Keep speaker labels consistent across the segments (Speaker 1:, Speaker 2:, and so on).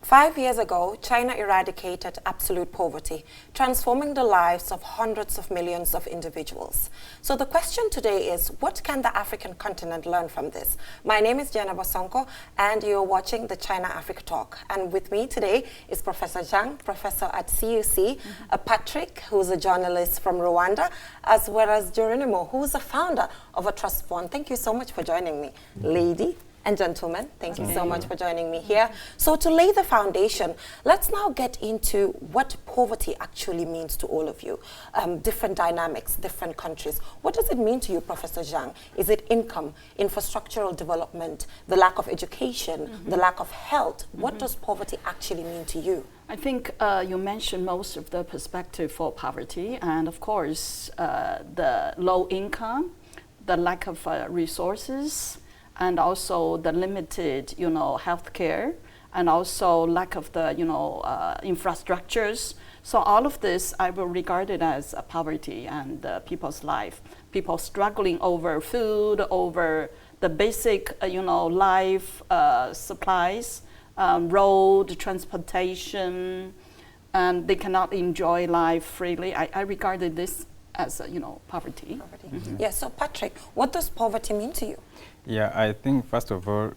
Speaker 1: 5 years ago, China eradicated absolute poverty, transforming the lives of hundreds of millions of individuals. So the question today is, what can the African continent learn from this? My name is Jenna Bosonko, and you're watching the China-Africa Talk. And with me today is Professor Zhang, professor at CUC, Patrick, who's a journalist from Rwanda, as well as Geronimo, who's the founder of a trust fund. Thank you so much for joining me, lady and gentlemen. Thank you so much for joining me here. So to lay the foundation, let's now get into what poverty actually means to all of you. Different dynamics, different countries. What does it mean to you, Professor Zhang? Is it income, infrastructural development, the lack of education, the lack of health? What does poverty actually mean to you?
Speaker 2: I think you mentioned most of the perspective for poverty, and of course the low income, the lack of resources, and also the limited, healthcare, and also lack of the, infrastructures. So all of this, I will regard it as poverty and people's life. People struggling over food, over the basic, life supplies, road, transportation, and they cannot enjoy life freely. I regarded this as, poverty.
Speaker 1: Yes, so Patrick, what does poverty mean to you?
Speaker 3: Yeah, I think first of all,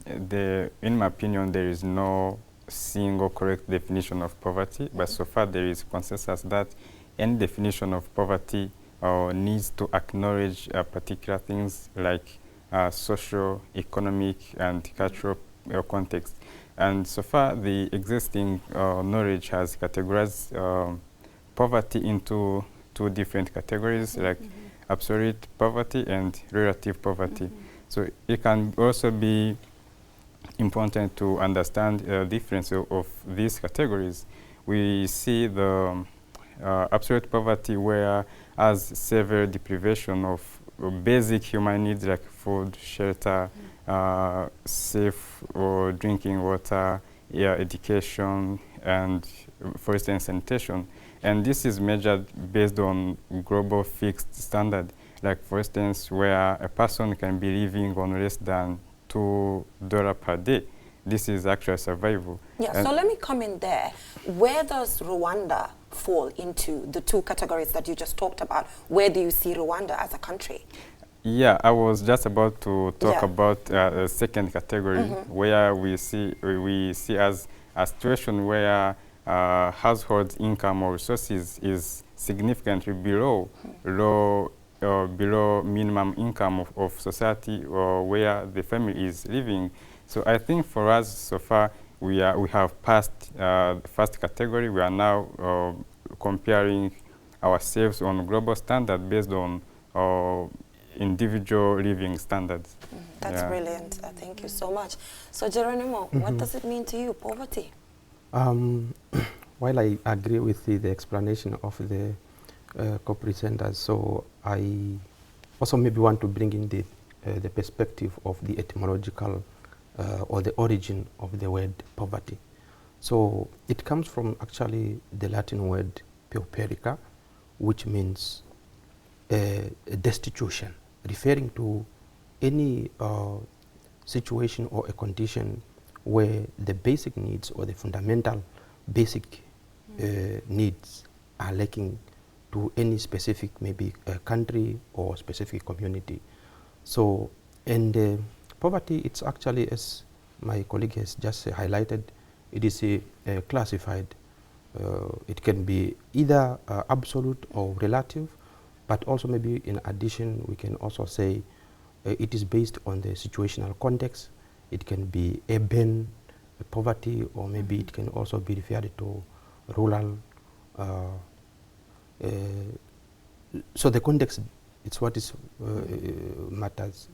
Speaker 3: in my opinion, there is no single correct definition of poverty, but so far there is consensus that any definition of poverty needs to acknowledge particular things like social, economic, and cultural context. And so far, the existing knowledge has categorized poverty into two different categories, like absolute poverty and relative poverty. So it can also be important to understand the difference of these categories. We see the absolute poverty where as severe deprivation of basic human needs like food, shelter, safe or drinking water, education, and for instance sanitation. And this is measured based on global fixed standard. Like for instance, where a person can be living on less than $2 per day. This is actual survival.
Speaker 1: Yeah,
Speaker 3: and
Speaker 1: so let me come in there. Where does Rwanda fall into the two categories that you just talked about? Where do you see Rwanda as a country?
Speaker 3: Yeah, I was just about to talk about a second category where we see as a situation where household income or resources is significantly below below minimum income of society or where the family is living. So I think for us so far we have passed the first category. We are now comparing ourselves on global standard based on individual living standards.
Speaker 1: That's brilliant. Thank you so much. So Geronimo, what does it mean to you, poverty?
Speaker 4: While I agree with the explanation of the co-presenters, so I also maybe want to bring in the perspective of the etymological or the origin of the word poverty. So it comes from actually the Latin word pauperica, which means destitution, referring to any situation or a condition where the basic needs or the fundamental basic needs are lacking to any specific maybe country or specific community. So, and poverty, it's actually, as my colleague has just highlighted, it is classified. It can be either absolute or relative, but also maybe in addition we can also say it is based on the situational context. It can be urban poverty, or maybe it can also be referred to rural. So the context, it's what is matters.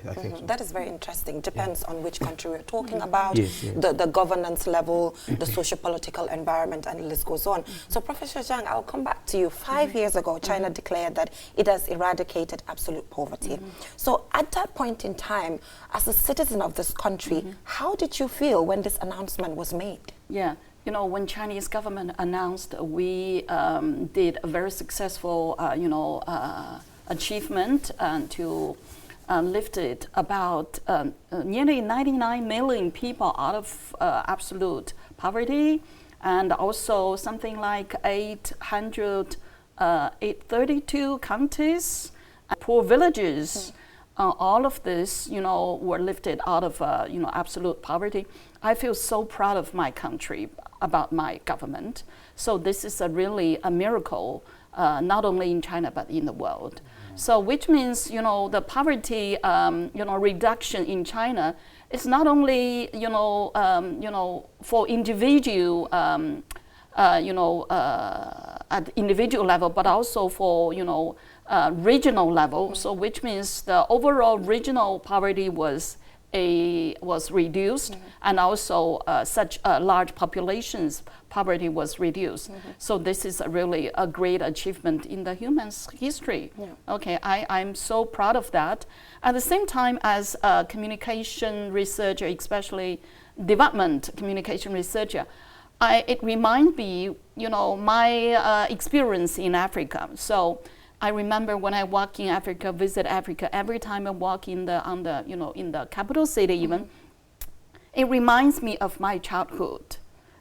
Speaker 4: I think so.
Speaker 1: That is very interesting. Depends on which country we're talking about,
Speaker 4: Yes, yes.
Speaker 1: the governance level, the socio-political environment, and the list goes on. So Professor Zhang, I'll come back to you. 5 years ago, China declared that it has eradicated absolute poverty. So at that point in time, as a citizen of this country, how did you feel when this announcement was made?
Speaker 2: Yeah, when Chinese government announced, we did a very successful, achievement to lifted about nearly 99 million people out of absolute poverty, and also something like 832 counties, poor villages. All of this, were lifted out of, absolute poverty. I feel so proud of my country, about my government. So this is really a miracle, not only in China but in the world. So which means, the poverty, reduction in China is not only, for individual, at individual level, but also for, regional level. So which means the overall regional poverty was reduced, and also such large populations poverty was reduced. So this is really a great achievement in the human history. Okay, I'm so proud of that. At the same time, as a communication researcher, especially development communication researcher, it reminds me, my experience in Africa. So I remember when I walk in Africa, visit Africa, every time I walk in the capital city even, it reminds me of my childhood.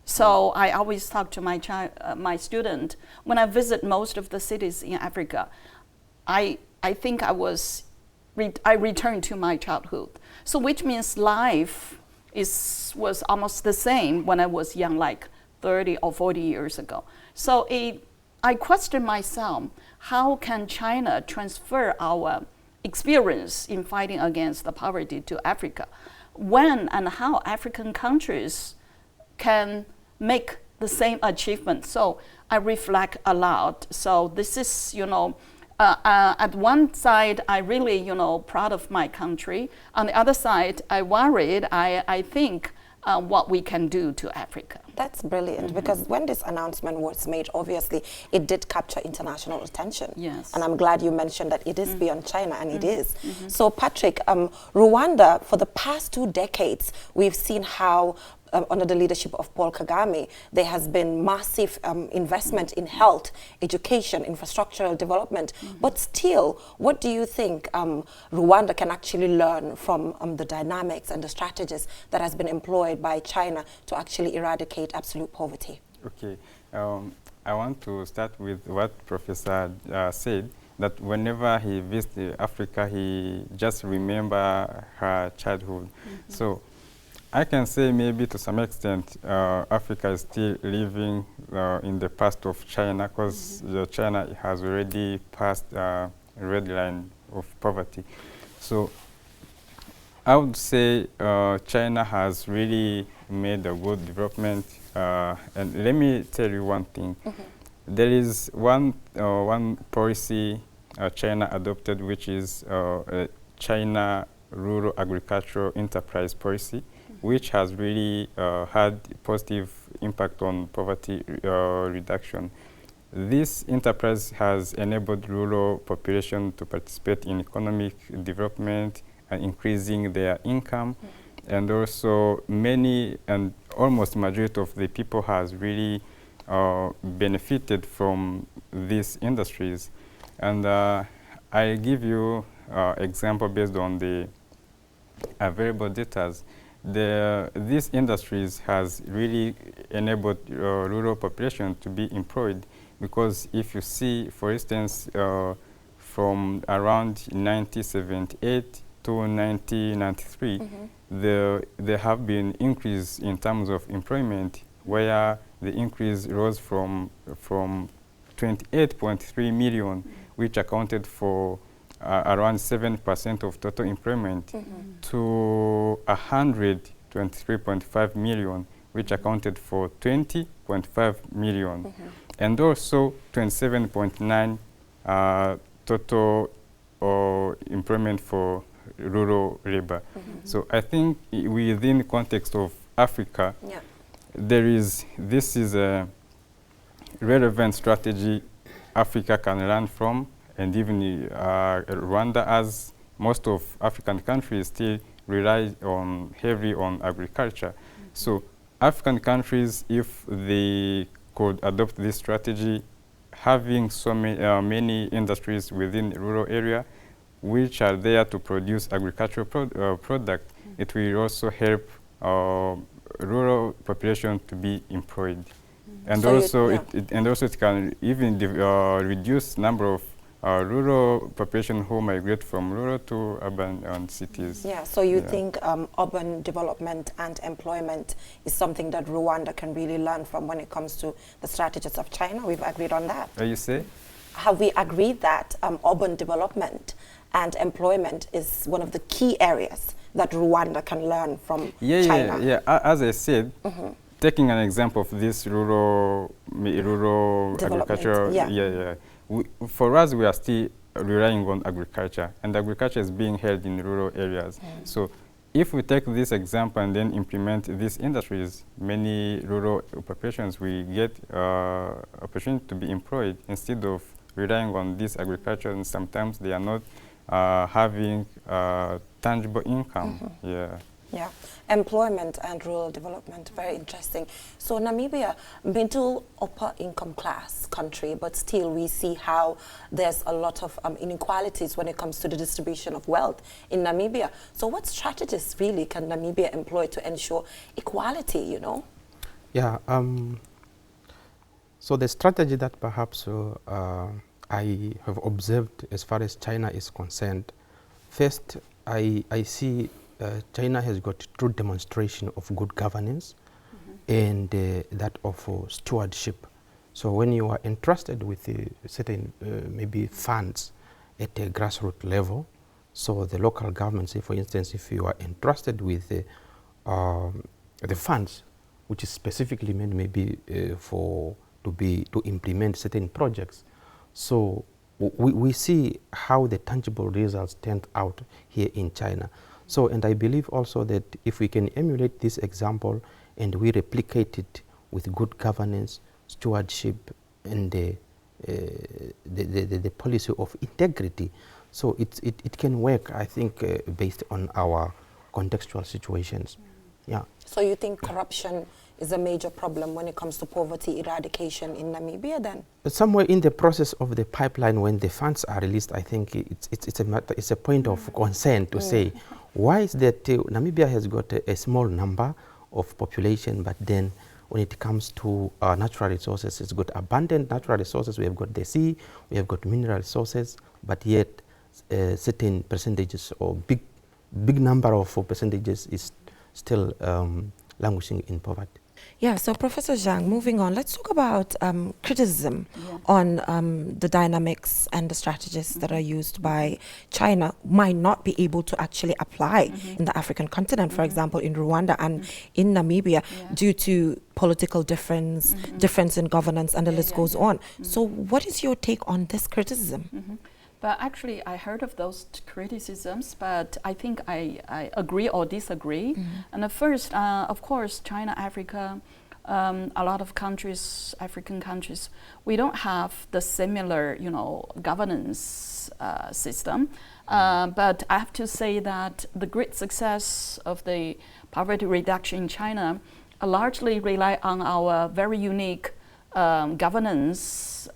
Speaker 2: So I always talk to my student, when I visit most of the cities in Africa, I think I returned to my childhood. So which means life was almost the same when I was young, like 30 or 40 years ago. So I question myself, how can China transfer our experience in fighting against the poverty to Africa? When and how African countries can make the same achievement? So I reflect a lot. So this is, at one side, I really, proud of my country. On the other side, I worried, I think, what we can do to Africa.
Speaker 1: That's brilliant, because when this announcement was made, obviously, it did capture international attention.
Speaker 2: Yes.
Speaker 1: And I'm glad you mentioned that it is beyond China, and it is. So, Patrick, Rwanda, for the past 2 decades, we've seen how under the leadership of Paul Kagame, there has been massive investment in health, education, infrastructural development. But still, what do you think Rwanda can actually learn from the dynamics and the strategies that has been employed by China to actually eradicate absolute poverty?
Speaker 3: Okay, I want to start with what Professor said, that whenever he visits Africa, he just remember her childhood. So I can say maybe to some extent Africa is still living in the past of China, because China has already passed a red line of poverty. So I would say China has really made a good development. And let me tell you one thing. There is one policy China adopted, which is China Rural Agricultural Enterprise Policy, which has really had positive impact on poverty reduction. This enterprise has enabled rural population to participate in economic development and increasing their income. And also many and almost majority of the people has really benefited from these industries. And I give you example based on the available data. These industries has really enabled rural population to be employed, because if you see, for instance, from around 1978 to 1993, there have been increase in terms of employment, where the increase rose from 28.3 million, which accounted for around 7% of total employment, to 123.5 million, which accounted for 20.5 million, and also 27.9 total employment for rural labor. So I think within the context of Africa, this is a relevant strategy Africa can learn from. And even Rwanda, as most of African countries still rely heavily on agriculture. So African countries, if they could adopt this strategy, having so many industries within the rural area which are there to produce agricultural product, it will also help rural population to be employed. And
Speaker 1: So
Speaker 3: also,
Speaker 1: you-
Speaker 3: it can even reduce number of rural population who migrate from rural to urban and cities.
Speaker 1: Yeah, so you think urban development and employment is something that Rwanda can really learn from when it comes to the strategies of China? We've agreed on that.
Speaker 3: You say?
Speaker 1: Have we agreed that urban development and employment is one of the key areas that Rwanda can learn from China?
Speaker 3: Yeah. As I said, taking an example of this rural agriculture, for us, we are still relying on agriculture, and agriculture is being held in rural areas. So if we take this example and then implement these industries, many rural populations will get opportunity to be employed instead of relying on this agriculture, and sometimes they are not having tangible income.
Speaker 1: Yeah, employment and rural development, very interesting. So Namibia, middle upper income class country, but still we see how there's a lot of inequalities when it comes to the distribution of wealth in Namibia. So what strategies really can Namibia employ to ensure equality, you know?
Speaker 4: Yeah, so the strategy that perhaps I have observed as far as China is concerned, first I see China has got true demonstration of good governance and that of stewardship. So when you are entrusted with certain maybe funds at a grassroots level, so the local government, say for instance, if you are entrusted with the funds, which is specifically meant maybe to implement certain projects, so we see how the tangible results turned out here in China. So, and I believe also that if we can emulate this example and we replicate it with good governance, stewardship, and the policy of integrity, so it can work, I think, based on our contextual situations. Yeah.
Speaker 1: So you think corruption is a major problem when it comes to poverty eradication in Namibia then?
Speaker 4: Somewhere in the process of the pipeline, when the funds are released, I think it's a point of concern to say, why is that Namibia has got a small number of population, but then when it comes to natural resources, it's got abundant natural resources. We have got the sea, we have got mineral resources, but yet certain percentages or big number of percentages is still languishing in poverty.
Speaker 1: Yeah, so Professor Zhang, moving on, let's talk about criticism on the dynamics and the strategies that are used by China might not be able to actually apply in the African continent, for example, in Rwanda and in Namibia, due to political difference in governance, and the list goes on. So what is your take on this criticism?
Speaker 2: But actually, I heard of those criticisms, but I think I agree or disagree. And the first, of course, China, Africa, a lot of countries, African countries, we don't have the similar, governance system. But I have to say that the great success of the poverty reduction in China largely rely on our very unique governance,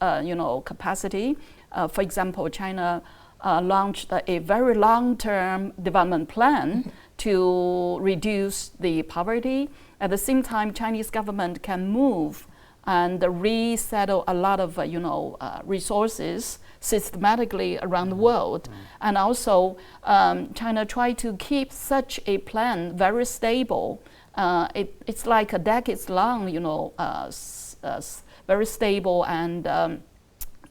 Speaker 2: capacity. For example, China launched a very long-term development plan to reduce the poverty. At the same time, Chinese government can move and resettle a lot of resources systematically around the world. And also, China tried to keep such a plan very stable. It's like a decades long, very stable and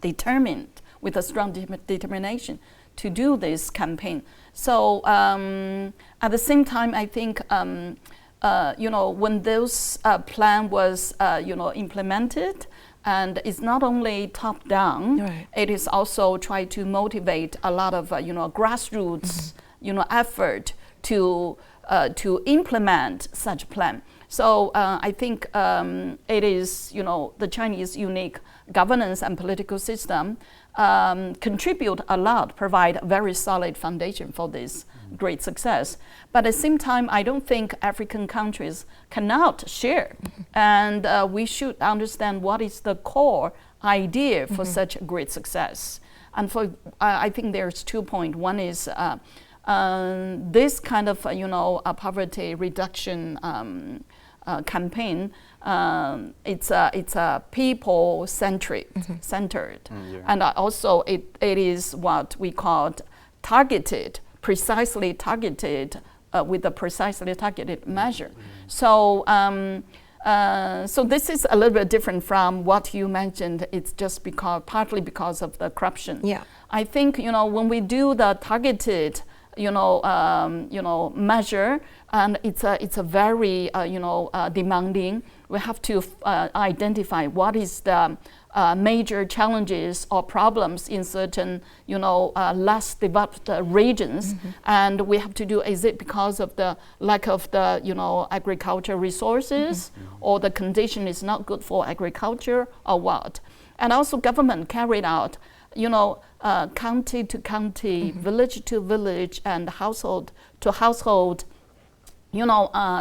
Speaker 2: determined, with a strong determination to do this campaign. So at the same time, I think when those plan was implemented, and it's not only top down, it is also try to motivate a lot of grassroots effort to implement such plan. So I think it is the Chinese unique governance and political system contribute a lot, provide a very solid foundation for this great success. But at the same time, I don't think African countries cannot share. And we should understand what is the core idea for such great success. And for I think there's 2 points. One is this kind of poverty reduction campaign. It's a people centered, and also it is what we call targeted, precisely targeted with a precisely targeted measure. So. So this is a little bit different from what you mentioned. It's just partly because of the corruption.
Speaker 1: Yeah.
Speaker 2: I think when we do the targeted measure, and it's a very demanding. We have to identify what is the major challenges or problems in certain less developed regions, and we have to do, is it because of the lack of the agricultural resources, or the condition is not good for agriculture, or what? And also government carried out county to county, village to village, and household to household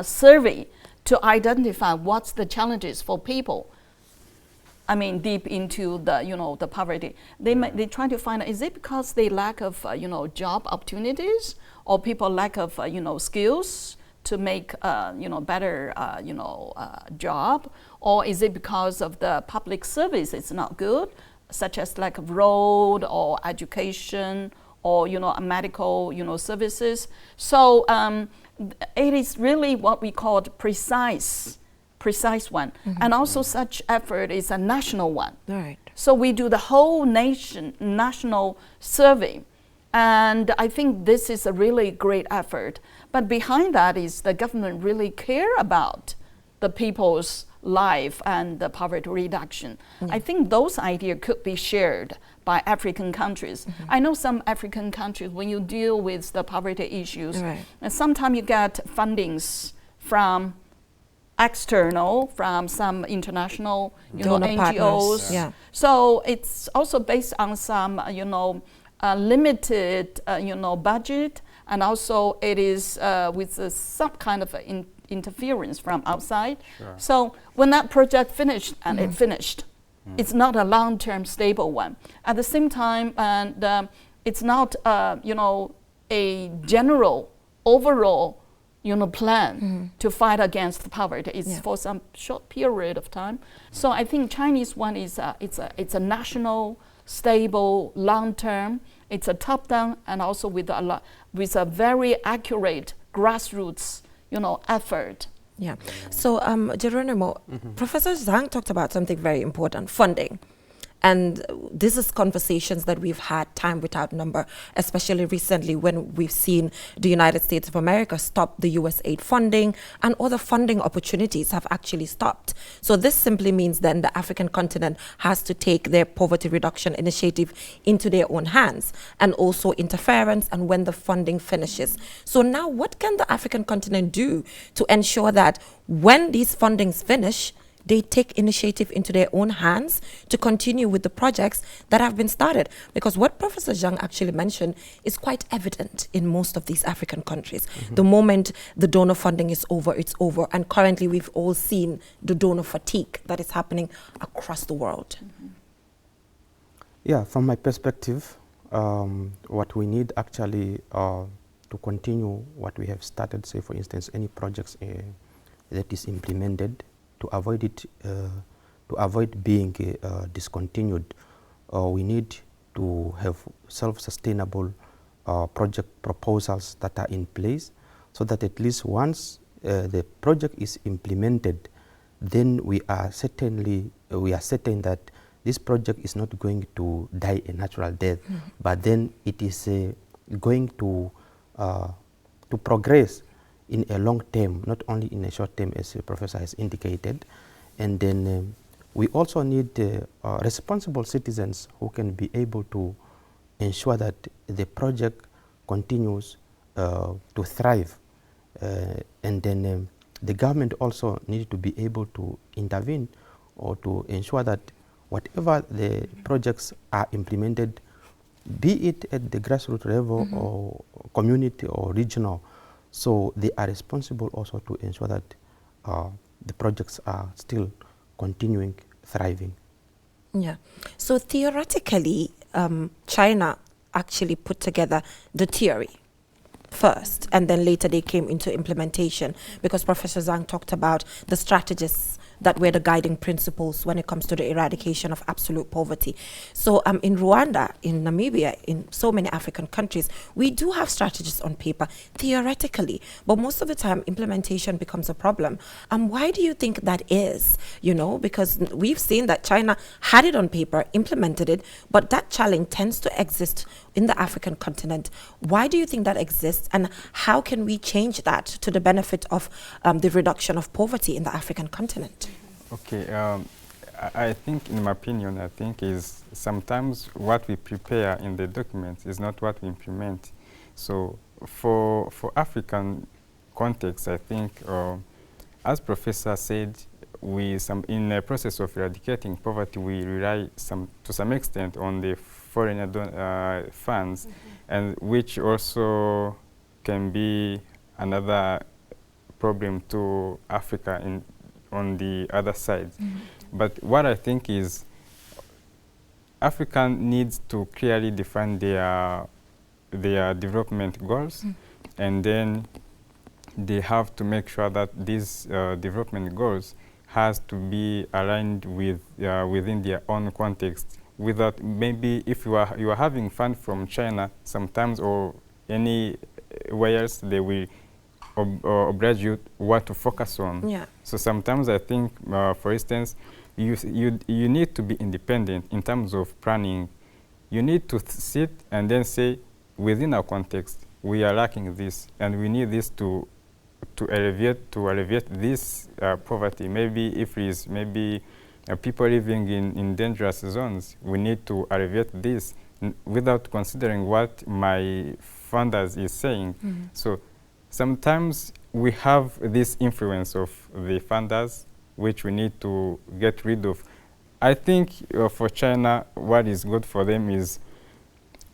Speaker 2: survey to identify what's the challenges for people. I mean, deep into the the poverty. They try to find out, is it because they lack of job opportunities, or people lack of skills to make better job, or is it because of the public service is not good, such as lack of road or education or medical services. So it is really what we call precise one, and also such effort is a national one.
Speaker 1: Right.
Speaker 2: So we do the whole national survey, and I think this is a really great effort. But behind that is the government really care about the people's life and the poverty reduction. I think those ideas could be shared by African countries. I know some African countries, when you deal with the poverty issues, and sometimes you get fundings from external, from some international NGOs.
Speaker 1: Yeah.
Speaker 2: So it's also based on some limited budget, and also it is with some kind of interference from outside. So when that project finished, and it finished, it's not a long-term stable one. At the same time, and it's not a general overall plan to fight against poverty. It's for some short period of time. So I think Chinese one is it's a national, stable, long-term. It's a top-down, and also with a very accurate grassroots effort.
Speaker 1: Yeah. So, Geronimo, Professor Zhang talked about something very important: funding. And this is conversations that we've had time without number, especially recently when we've seen the United States of America stop the US aid funding, and other funding opportunities have actually stopped. So this simply means then the African continent has to take their poverty reduction initiative into their own hands, and also interference and when the funding finishes. So now what can the African continent do to ensure that when these fundings finish, they take initiative into their own hands to continue with the projects that have been started? Because what Professor Zhang actually mentioned is quite evident in most of these African countries. The moment the donor funding is over, it's over. And currently we've all seen the donor fatigue that is happening across the world.
Speaker 4: Yeah, from my perspective, what we need actually to continue what we have started, say for instance, any projects that is implemented, to avoid it, to avoid being discontinued, we need to have self-sustainable project proposals that are in place, so that at least once the project is implemented, then we are certain that this project is not going to die a natural death, but then it is going to progress in a long term, not only in a short term, as the professor has indicated. And then we also need responsible citizens who can be able to ensure that the project continues to thrive. And then the government also needs to be able to intervene, or to ensure that whatever the projects are implemented, be it at the grassroots level or community or regional, so they are responsible also to ensure that the projects are still continuing thriving.
Speaker 1: Yeah. So theoretically, China actually put together the theory first, and then later they came into implementation, because Professor Zhang talked about the strategies that were the guiding principles when it comes to the eradication of absolute poverty. So in Rwanda, in Namibia, in so many African countries, we do have strategies on paper, theoretically, but most of the time implementation becomes a problem. Why do you think that is? You know, because we've seen that China had it on paper, implemented it, but that challenge tends to exist in the African continent. Why do you think that exists, and how can we change that to the benefit of the reduction of poverty in the African continent?
Speaker 3: Okay, I think, in my opinion, I think is sometimes what we prepare in the documents is not what we implement. So for African context, I think, as Professor said, in the process of eradicating poverty, we rely to some extent on the foreign funds, and which also can be another problem to Africa on the other side. But what I think is Africa needs to clearly define their development goals, and then they have to make sure that these development goals has to be aligned with within their own context. Without, maybe if you are having fund from China sometimes, or anywhere else, they will oblige you what to focus on.
Speaker 1: Yeah.
Speaker 3: So sometimes I think, for instance, you need to be independent in terms of planning. You need to sit and then say, within our context, we are lacking this, and we need this to alleviate this poverty. Maybe if it is people living in dangerous zones, we need to alleviate this without considering what my funders is saying. So sometimes we have this influence of the funders, which we need to get rid of. I think for China, what is good for them is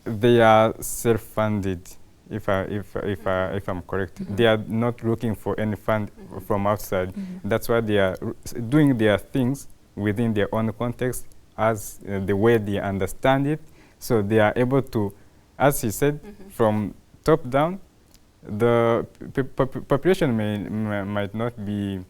Speaker 3: they are self-funded. If I'm correct, they are not looking for any fund from outside. That's why they are doing their things within their own context, as the way they understand it. So they are able to, as he said, from top down. The population might not be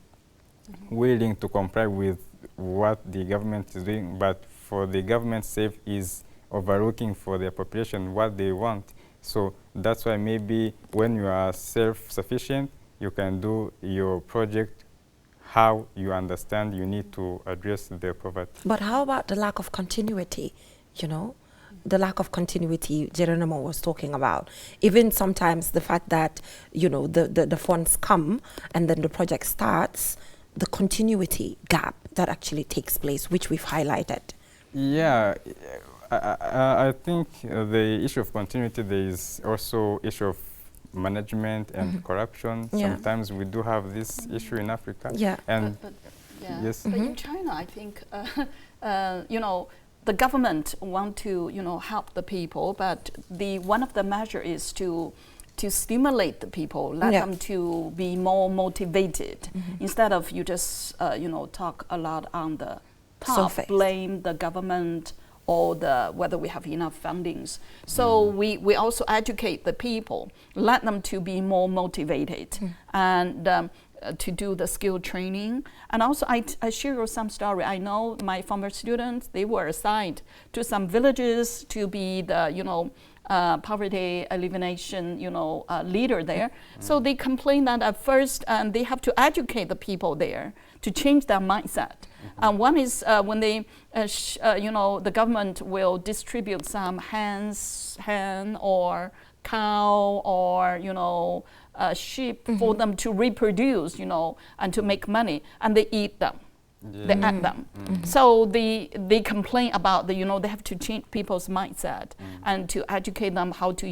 Speaker 3: willing to comply with what the government is doing, but for the government's sake is overlooking for their population what they want. So that's why maybe when you are self-sufficient, you can do your project how you understand you need to address the poverty.
Speaker 1: But how about the lack of continuity, you know? The lack of continuity Geronimo was talking about. Even sometimes the fact that, you know, the funds come and then the project starts, the continuity gap that actually takes place, which we've highlighted.
Speaker 3: Yeah, I think the issue of continuity, there is also issue of management and corruption.
Speaker 1: Yeah.
Speaker 3: Sometimes we do have this issue in Africa.
Speaker 1: Yeah.
Speaker 3: And
Speaker 2: yes. But in China, I think, you know, the government want to, you know, help the people, but one of the measure is to stimulate the people, let them to be more motivated, instead of you just, you know, talk a lot on the top, blame the government or whether we have enough fundings. So we also educate the people, let them to be more motivated, and to do the skill training. And also I share you some story. I know my former students, they were assigned to some villages to be the, you know, poverty elimination, you know, leader there. So they complain that at first they have to educate the people there to change their mindset. One is when they, you know, the government will distribute some hen or cow or, you know, sheep for them to reproduce, you know, and to make money, and they eat them. They eat them. So they complain about you know, they have to change people's mindset and to educate them how to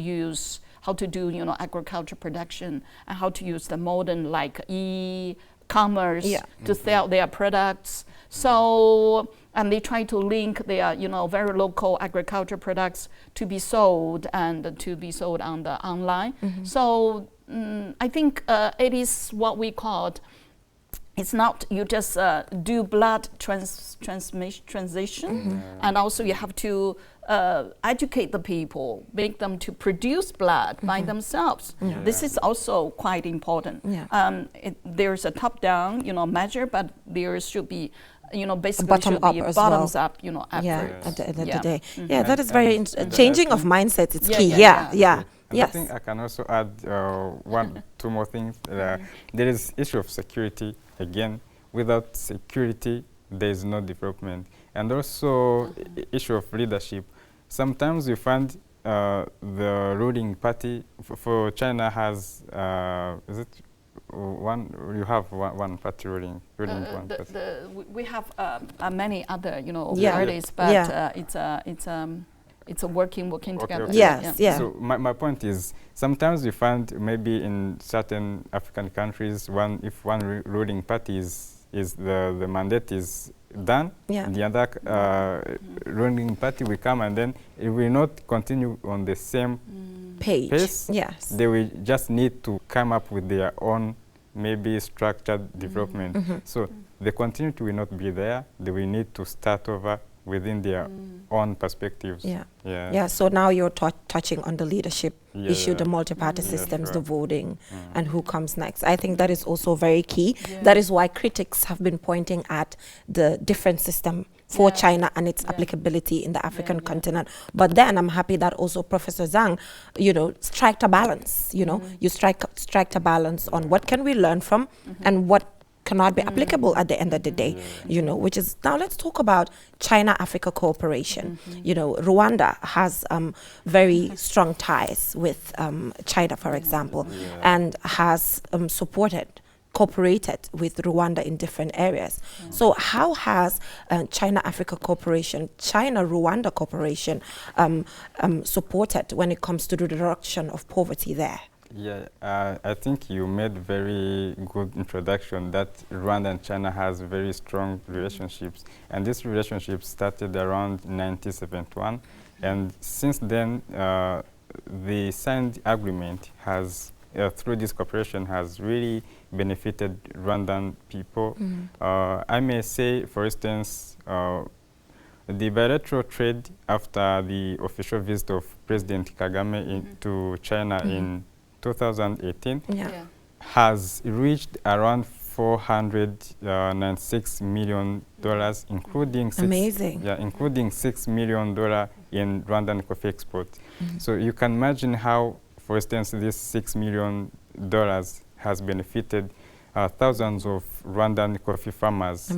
Speaker 2: do, you know, agriculture production, and how to use the modern like e-commerce to sell their products. So, and they try to link their, you know, very local agriculture products to be sold and to be sold on the online. So I think it is what we call, it's not you just do blood transition, and also you have to educate the people, make them to produce blood by themselves. This is also quite important. There's a top-down, measure, but there should be, basically should be a bottoms-up, effort.
Speaker 1: At the end of the day. That is very changing of mindset. It's key.
Speaker 3: I think I can also add two more things. There is issue of security. Again, without security, there is no development. And also issue of leadership. Sometimes you find the ruling party for China has, is it one, you have one party ruling one party.
Speaker 2: We have many other, parties, but it's a working together.
Speaker 1: Okay.
Speaker 3: So my point is, sometimes you find maybe in certain African countries, if one ruling party is the mandate is done, the other ruling party will come, and then it will not continue on the same pace. They will just need to come up with their own maybe structured development. So the continuity will not be there. They will need to start over within their own perspectives.
Speaker 1: So now you're touching on the leadership issue, the multi-party systems, the voting, and who comes next. I think that is also very key. That is why critics have been pointing at the different system for China and its applicability in the African continent. But then I'm happy that also Professor Zhang, striked a balance. You strike a balance on what can we learn from and what cannot be applicable at the end of the day, which is, now let's talk about China-Africa cooperation. Rwanda has very strong ties with China, for example, and has cooperated with Rwanda in different areas. So how has China-Africa cooperation, China-Rwanda cooperation supported when it comes to the reduction of poverty there?
Speaker 3: I think you made very good introduction that Rwanda and China has very strong relationships, and this relationship started around 1971, and since then the signed agreement has through this cooperation has really benefited Rwandan people. I may say, for instance, the bilateral trade after the official visit of President Kagame to China in 2018 has reached around $496 million, including $6 million in Rwandan coffee export. So you can imagine how, for instance, this $6 million has benefited thousands of Rwandan coffee farmers.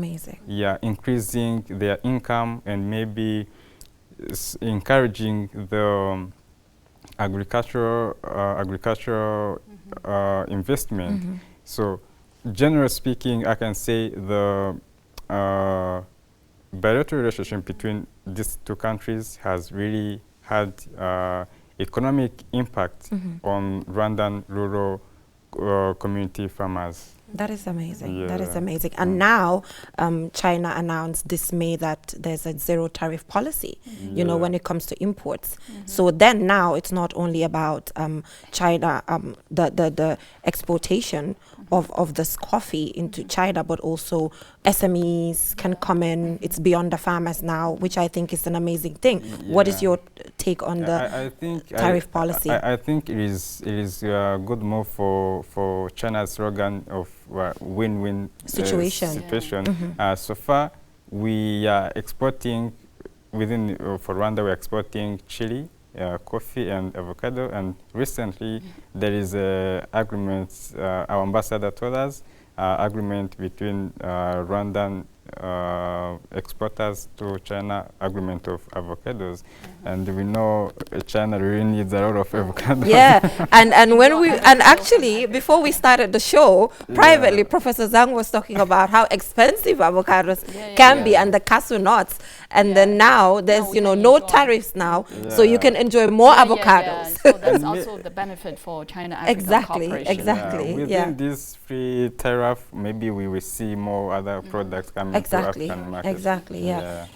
Speaker 3: Increasing their income and maybe encouraging the agricultural investment. So generally speaking, I can say the bilateral relationship between these two countries has really had economic impact on Rwandan rural community farmers.
Speaker 1: That is amazing. That is amazing. And now China announced this May that there's a zero tariff policy, when it comes to imports. So then now it's not only about China, the exportation of this coffee into China, but also SMEs can come in. It's beyond the farmers now, which I think is an amazing thing. What is your take on the tariff policy?
Speaker 3: I think it is a good move for China's slogan of win-win situation. So far, we are exporting for Rwanda, we're exporting chili, coffee and avocado, and recently there is a agreement, our ambassador told us, agreement between Rwandan exporters to China, agreement of avocados, and we know China really needs a lot of avocados.
Speaker 1: and actually before we started the show, privately Professor Zhang was talking about how expensive avocados can be, and the cashew nuts, and then now there's no tariffs now, so you can enjoy more avocados.
Speaker 2: So that's also the benefit for China-Africa cooperation.
Speaker 3: Within this free tariff, maybe we will see more other products coming to African markets.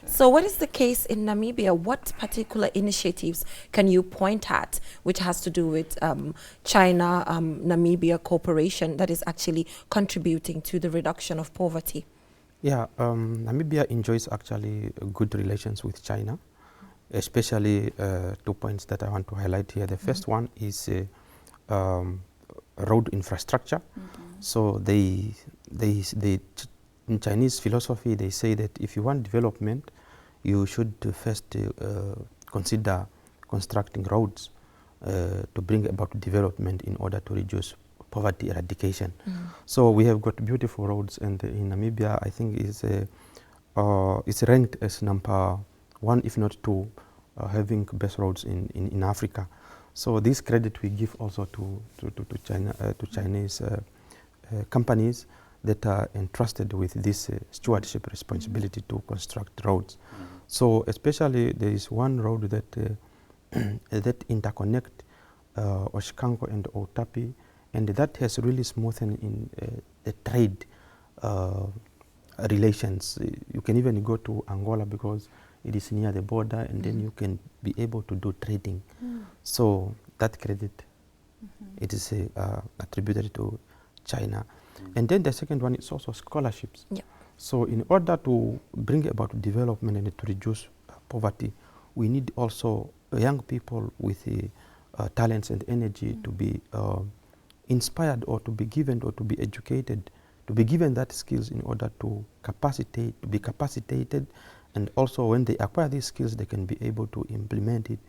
Speaker 1: So what is the case in Namibia? What particular initiatives can you point at which has to do with China, Namibia cooperation that is actually contributing to the reduction of poverty?
Speaker 4: Namibia enjoys actually good relations with China. especially 2 points that I want to highlight here. The first one is road infrastructure. So in Chinese philosophy, they say that if you want development, you should first consider constructing roads to bring about development in order to reduce poverty eradication. So we have got beautiful roads, and in Namibia, I think it's ranked as number 1, if not 2, having best roads in Africa. So this credit we give also to China, to Chinese companies that are entrusted with this stewardship responsibility to construct roads. So especially there is one road that that interconnect Oshikango and Otapi, and that has really smoothened in the trade relations. You can even go to Angola because it is near the border, and then you can be able to do trading. So that credit, it is attributed to China. And then the second one is also scholarships.
Speaker 1: Yeah.
Speaker 4: So in order to bring about development and to reduce poverty, we need also young people with talents and energy to be inspired, or to be given, or to be educated, to be given that skills in order to be capacitated, and also when they acquire these skills, they can be able to implement it,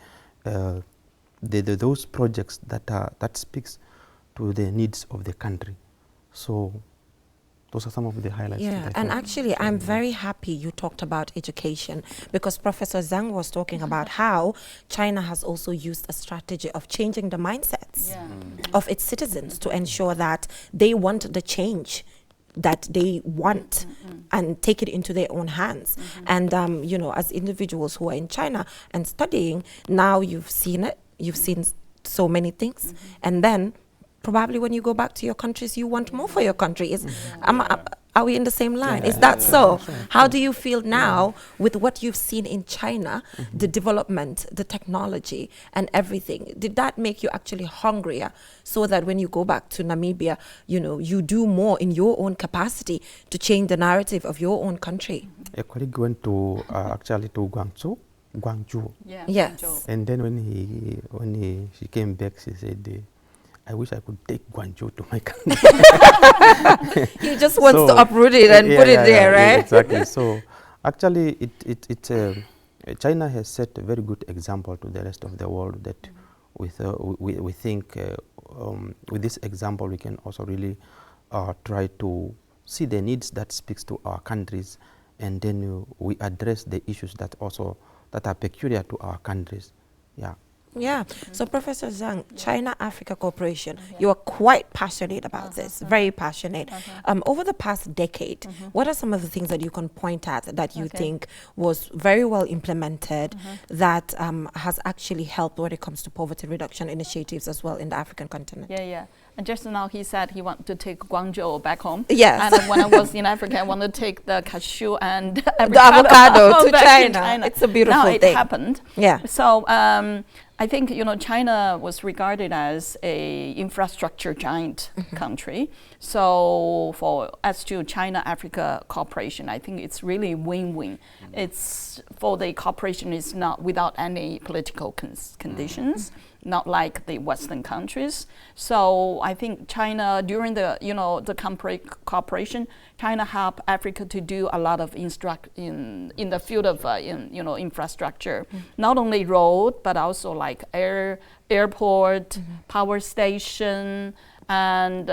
Speaker 4: those projects that speaks to the needs of the country. So those are some of the highlights.
Speaker 1: Yeah, and actually I'm very happy you talked about education, because Professor Zhang was talking about how China has also used a strategy of changing the mindsets of its citizens to ensure that they want the change that they want and take it into their own hands. And you know, as individuals who are in China and studying, now you've seen it, you've seen so many things, and then probably when you go back to your countries, you want more for your country. Are we in the same line? Is that so? How do you feel now with what you've seen in China, the development, the technology and everything? Did that make you actually hungrier so that when you go back to Namibia, you know, you do more in your own capacity to change the narrative of your own country?
Speaker 4: A colleague went to actually to Guangzhou.
Speaker 2: Yeah.
Speaker 1: Yes.
Speaker 4: And then when she came back, she said, I wish I could take Guangzhou to my country.
Speaker 1: He just wants to uproot it and put it there, right?
Speaker 4: Exactly. So actually, China has set a very good example to the rest of the world that we think with this example we can also really try to see the needs that speaks to our countries, and then we address the issues that are peculiar to our countries. Yeah.
Speaker 1: Yeah. So Professor Zhang, China-Africa cooperation, you are quite passionate about this, very passionate. Over the past decade, what are some of the things that you can point at that you think was very well implemented, that has actually helped when it comes to poverty reduction initiatives as well in the African continent?
Speaker 2: Yeah. And just now he said he wanted to take Guangzhou back home.
Speaker 1: Yes.
Speaker 2: And when I was in Africa, I wanted to take the cashew and
Speaker 1: the avocado to
Speaker 2: back
Speaker 1: China. It's a beautiful
Speaker 2: thing.
Speaker 1: thing.
Speaker 2: It happened.
Speaker 1: Yeah.
Speaker 2: So I think, you know, China was regarded as a infrastructure giant country. So as to China-Africa cooperation, I think it's really win-win. It's for the cooperation is not without any political conditions, not like the Western countries. So I think China, during the cooperation, China helped Africa to do a lot of in the field of infrastructure, not only road but also like airport, power station, and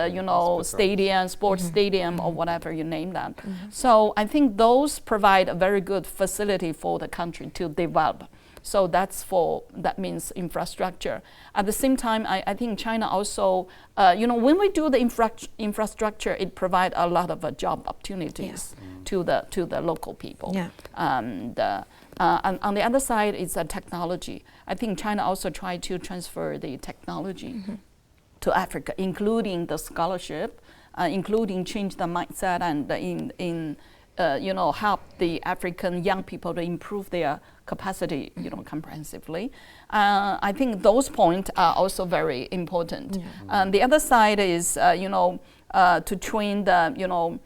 Speaker 2: stadium, sports stadium, or whatever you name that. So I think those provide a very good facility for the country to develop. So that means infrastructure. At the same time, I think China also, when we do the infrastructure, it provides a lot of job opportunities to the local people.
Speaker 1: Yeah.
Speaker 2: And on the other side, it's technology. I think China also tried to transfer the technology to Africa, including the scholarship, including change the mindset and help the African young people to improve their capacity, comprehensively. I think those points are also very important. The other side is, to train the,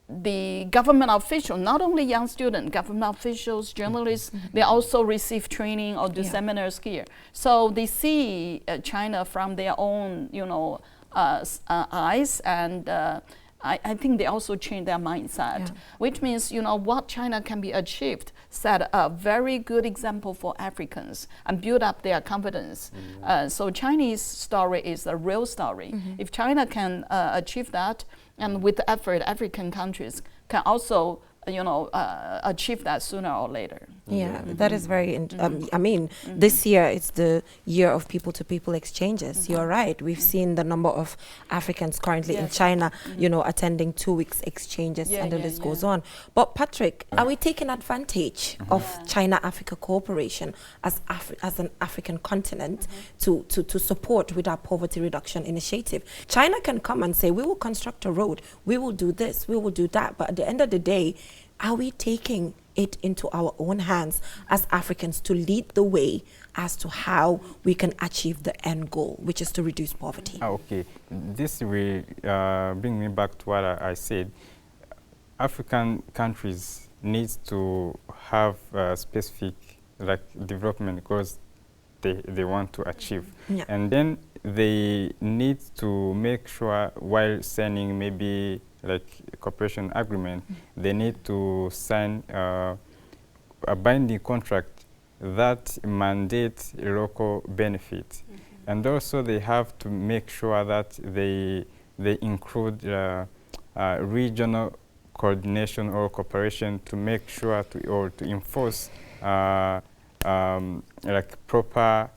Speaker 2: the government official, not only young students, government officials, journalists, they also receive training or do seminars here. So they see China from their own, eyes, and I think they also change their mindset, which means, what China can be achieved, set a very good example for Africans and build up their confidence. So Chinese story is a real story. If China can achieve that, and with the effort, African countries can also, achieve that sooner or later.
Speaker 1: Yeah, that is very, I mean, this year it's the year of people-to-people exchanges. You're right. We've seen the number of Africans currently in China, attending 2 weeks exchanges, and the list goes on. But Patrick, are we taking advantage of China-Africa cooperation as an African continent to support with our poverty reduction initiative? China can come and say, we will construct a road, we will do this, we will do that. But at the end of the day, are we taking it into our own hands as Africans to lead the way as to how we can achieve the end goal, which is to reduce poverty?
Speaker 3: Okay, this will bring me back to what I said. African countries need to have specific development goals they want to achieve. And then they need to make sure while signing maybe a cooperation agreement, they need to sign a binding contract that mandates local benefits. And also they have to make sure that they include regional coordination or cooperation to make sure to enforce proper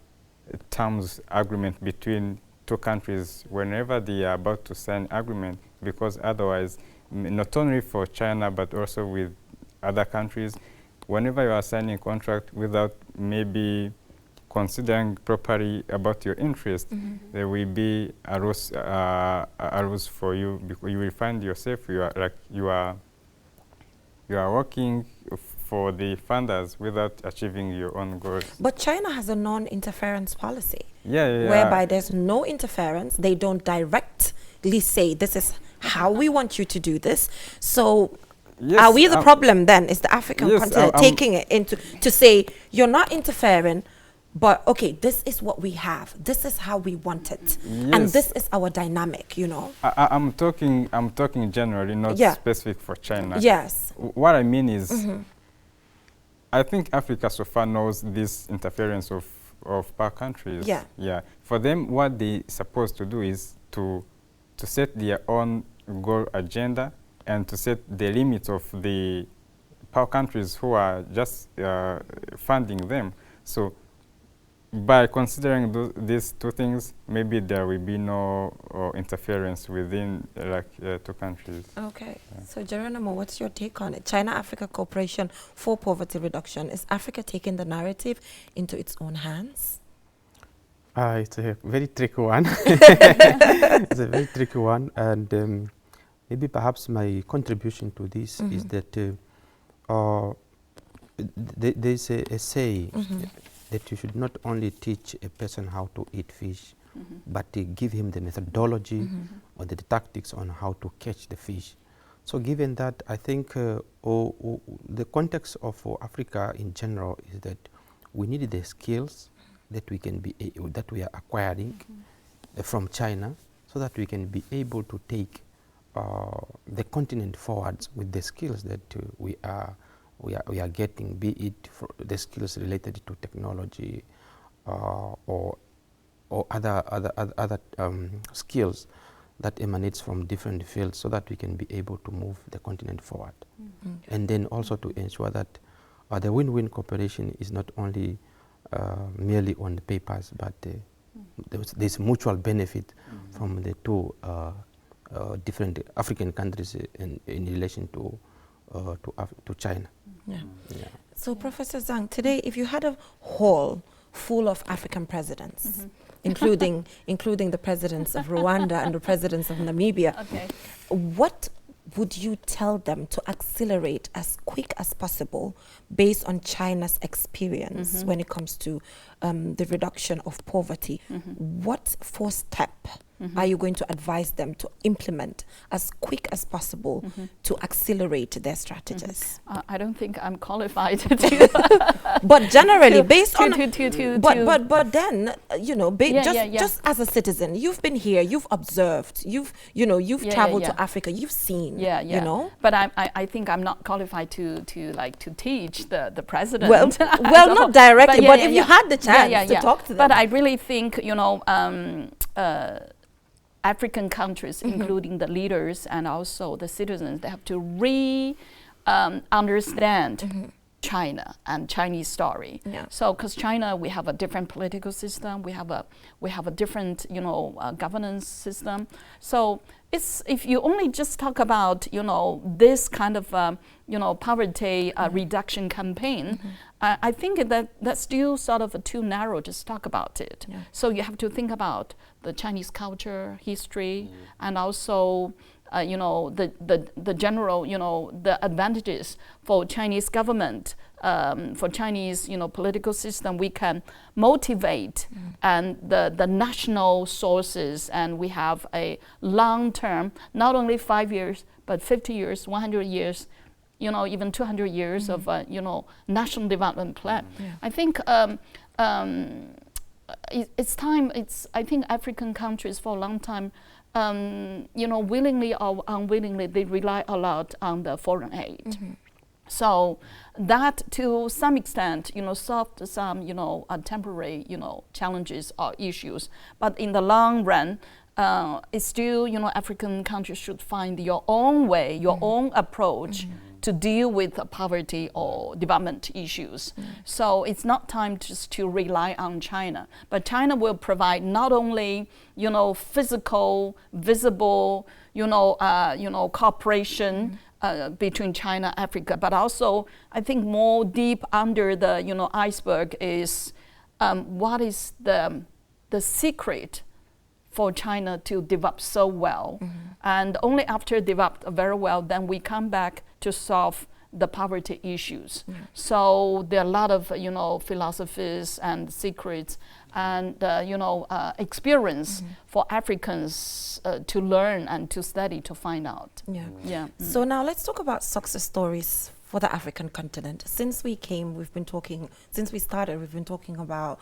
Speaker 3: terms agreement between two countries whenever they are about to sign agreement, because otherwise, not only for China but also with other countries, whenever you are signing a contract without maybe considering properly about your interest, there will be a rules for you, because you will find yourself you are working for the funders without achieving your own goals.
Speaker 1: But China has a non-interference policy,
Speaker 3: yeah,
Speaker 1: whereby there's no interference. They don't directly say, this is how we want you to do this. So are we the problem then? Is the African continent taking it into to say, you're not interfering, but okay, this is what we have. This is how we want it. And this is our dynamic,
Speaker 3: I'm talking generally, not specific for China.
Speaker 1: Yes.
Speaker 3: What I mean is, I think Africa so far knows this interference of power countries. Yeah. For them, what they supposed to do is to set their own goal agenda and to set the limits of the power countries who are just funding them. So by considering these two things, maybe there will be no interference within two countries.
Speaker 1: Okay. So Geronimo, what's your take on it? China-Africa cooperation for poverty reduction. Is Africa taking the narrative into its own hands?
Speaker 4: It's a very tricky one. It's a very tricky one, and maybe perhaps my contribution to this is that there's a say that you should not only teach a person how to eat fish, but give him the methodology or the tactics on how to catch the fish. So given that, I think the context of Africa in general is that we need the skills that we can that we are acquiring from China, so that we can be able to take the continent forwards with the skills that we are getting, be it for the skills related to technology or other skills that emanates from different fields, so that we can be able to move the continent forward. And then also to ensure that the win-win cooperation is not only merely on the papers, but there's mutual benefit from the two different African countries in relation to China.
Speaker 1: So Professor Zhang, today if you had a hall full of African presidents, including the presidents of Rwanda and the presidents of Namibia, what would you tell them to accelerate as quick as possible based on China's experience when it comes to the reduction of poverty? What 4-step are you going to advise them to implement as quick as possible to accelerate their strategies?
Speaker 2: I don't think I'm qualified to.
Speaker 1: But generally, based on
Speaker 2: but
Speaker 1: then just as a citizen, you've been here, you've observed, you've traveled to Africa, you've seen, you know.
Speaker 2: But I think I'm not qualified to teach the president.
Speaker 1: Well, not directly, but if you had the chance to talk to them.
Speaker 2: But I really think African countries, including the leaders and also the citizens, they have to understand China and Chinese story. So, because China, we have a different political system, we have a different governance system. So it's, if you only just talk about this kind of poverty reduction campaign, I think that's still sort of too narrow to talk about it. So you have to think about the Chinese culture, history, and also the general the advantages for Chinese government, for Chinese political system. We can motivate and the national sources, and we have a long term, not only 5 years but 50 years, 100 years, even 200 years of national development plan. I think it's time. I think African countries for a long time, willingly or unwillingly, they rely a lot on the foreign aid. So that, to some extent, solved some, temporary, challenges or issues. But in the long run, it's still, African countries should find your own way, your own approach to deal with poverty or development issues. So it's not time just to rely on China, but China will provide not only physical, visible, cooperation between China and Africa, but also I think more deep under the iceberg is what is the secret for China to develop so well, and only after developed very well, then we come back to solve the poverty issues. So there are a lot of philosophies and secrets and experience for Africans to learn and to study, to find out.
Speaker 1: So now let's talk about success stories for the African continent. Since we started, we've been talking about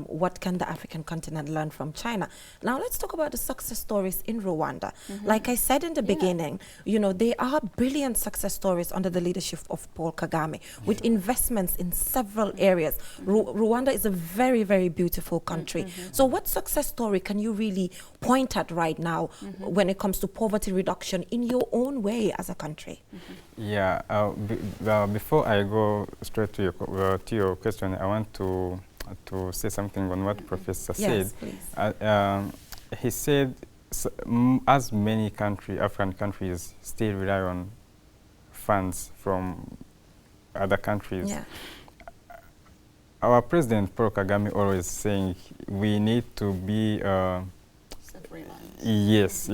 Speaker 1: what can the African continent learn from China. Now let's talk about the success stories in Rwanda. Like I said in the beginning, they are brilliant success stories under the leadership of Paul Kagame, with investments in several areas. Rwanda is a very, very beautiful country. So what success story can you really point at right now when it comes to poverty reduction in your own way as a country?
Speaker 3: Yeah, before I go straight to your question, I want to say something on what Professor said.
Speaker 1: Please.
Speaker 3: He said, as many African countries still rely on funds from other countries. Our President Paul Kagame always saying we need to be yes.